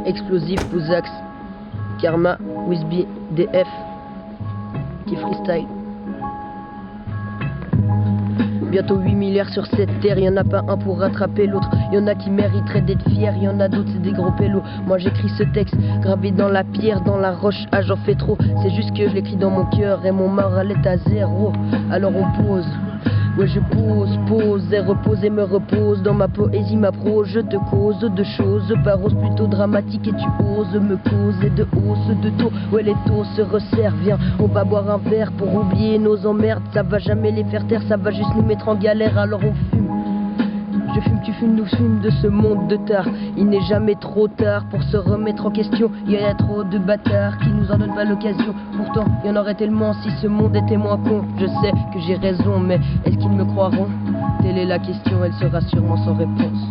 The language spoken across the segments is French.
Explosif, Bouzax, Karma, Wisby, DF, qui freestyle. Bientôt 8 milliards sur cette terre, y'en a pas un pour rattraper l'autre. Y'en a qui mériteraient d'être fiers, y'en a d'autres c'est des gros pélos. Moi j'écris ce texte, gravé dans la pierre, dans la roche, ah j'en fais trop. C'est juste que je l'écris dans mon cœur et mon moral est à zéro. Alors on pose, ouais je pose et repose et me repose. Dans ma poésie, ma prose, je te cause de choses, parose plutôt dramatique et tu oses me causer de hausse de taux. Ouais les taux se resserrent, viens, on va boire un verre pour oublier nos emmerdes. Ça va jamais les faire taire, ça va juste nous mettre en galère, alors on fume. Je fume, tu fumes, nous fume de ce monde de tard. Il n'est jamais trop tard pour se remettre en question. Il y a trop de bâtards qui nous en donnent pas l'occasion. Pourtant, il y en aurait tellement si ce monde était moins con. Je sais que j'ai raison, mais est-ce qu'ils me croiront? Telle est la question, elle sera sûrement sans réponse.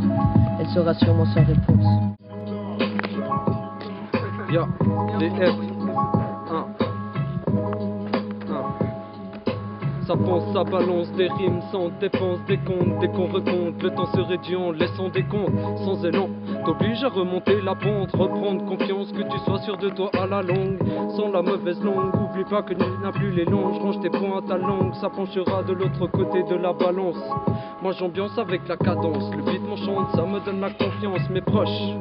Elle sera sûrement sans réponse. Ya, DF, ça pense, ça balance des rimes sans dépense, des comptes, dès qu'on recompte, le temps se réduit en laissant des comptes, sans élan, t'oblige à remonter la pente, reprendre confiance, que tu sois sûr de toi à la longue, sans la mauvaise langue, oublie pas que tu n'as plus les langes, range tes poings à ta langue, ça penchera de l'autre côté de la balance, moi j'ambiance avec la cadence, le beat m'enchante, ça me donne la confiance, mes proches,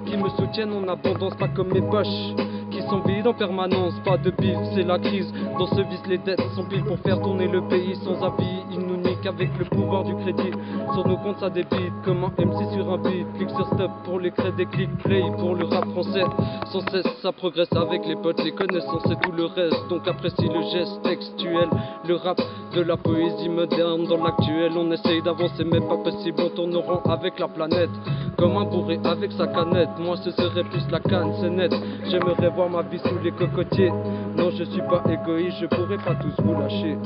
qui me soutiennent en abondance, pas comme mes poches, qui sont vides en permanence, pas de bif, c'est la crise. Dans ce vice, les dettes sont pile pour faire tourner le pays sans avis. Ils nous niquent avec le pouvoir du crédit. Sur nos comptes, ça débite comme un MC sur un beat. Clique sur stop pour les crédits, click play pour le rap français. Sans cesse, ça progresse avec les potes, les connaissances et tout le reste. Donc apprécie le geste textuel, le rap de la poésie moderne. Dans l'actuel, on essaye d'avancer, mais pas possible. On tourne rond avec la planète, comme un bourré avec sa canette. Moi, ce serait plus la canne, c'est net. J'aimerais voir ma vie sous les cocotiers. Non, je suis pas égoïste, je pourrais pas tous vous lâcher.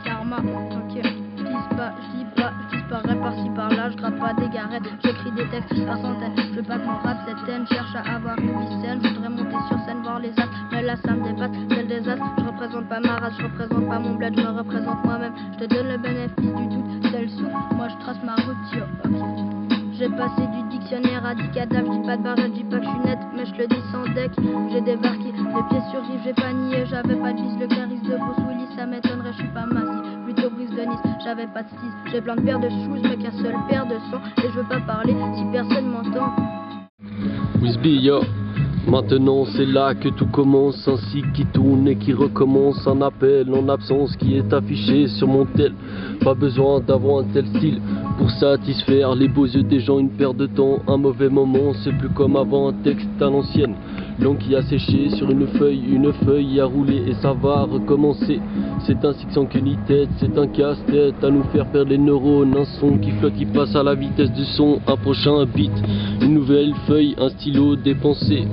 Karma, ok, je disparais par-ci par-là, je gratte pas des garettes, j'écris des textes par centaines, je veux pas que mon rap cette haine, cherche à avoir une vie saine, je voudrais monter sur scène, voir les astres, mais là ça me dépasse, c'est le désastre, je représente pas ma race, je représente pas mon bled, je me représente moi-même, je te donne le bénéfice du doute, c'est le souffle, moi je trace ma rupture, ok. J'ai passé du dictionnaire à 10 cadavres, je dis pas de barre, je dis pas que je suis net, mais je le dis sans deck. J'ai débarqué, les pieds sur rive, j'ai pas nié, j'avais pas de vis, le charisme de Bruce Willis, ça m'étonnerait, je suis pas massif, plutôt brise de Nice, j'avais pas de style, j'ai plein de paires de shoes, mais qu'un seul paire de sang, et je veux pas parler si personne m'entend. Wisby, yo. Maintenant c'est là que tout commence, un cycle qui tourne et qui recommence, un appel en absence qui est affiché sur mon tel. Pas besoin d'avoir un tel style pour satisfaire les beaux yeux des gens, une perte de temps, un mauvais moment, c'est plus comme avant, un texte à l'ancienne. L'encre qui a séché sur une feuille a roulé et ça va recommencer. C'est un cycle sans queue ni tête, c'est un casse-tête à nous faire perdre les neurones. Un son qui flotte, qui passe à la vitesse du son, un prochain beat, une nouvelle feuille, un stylo dépensé.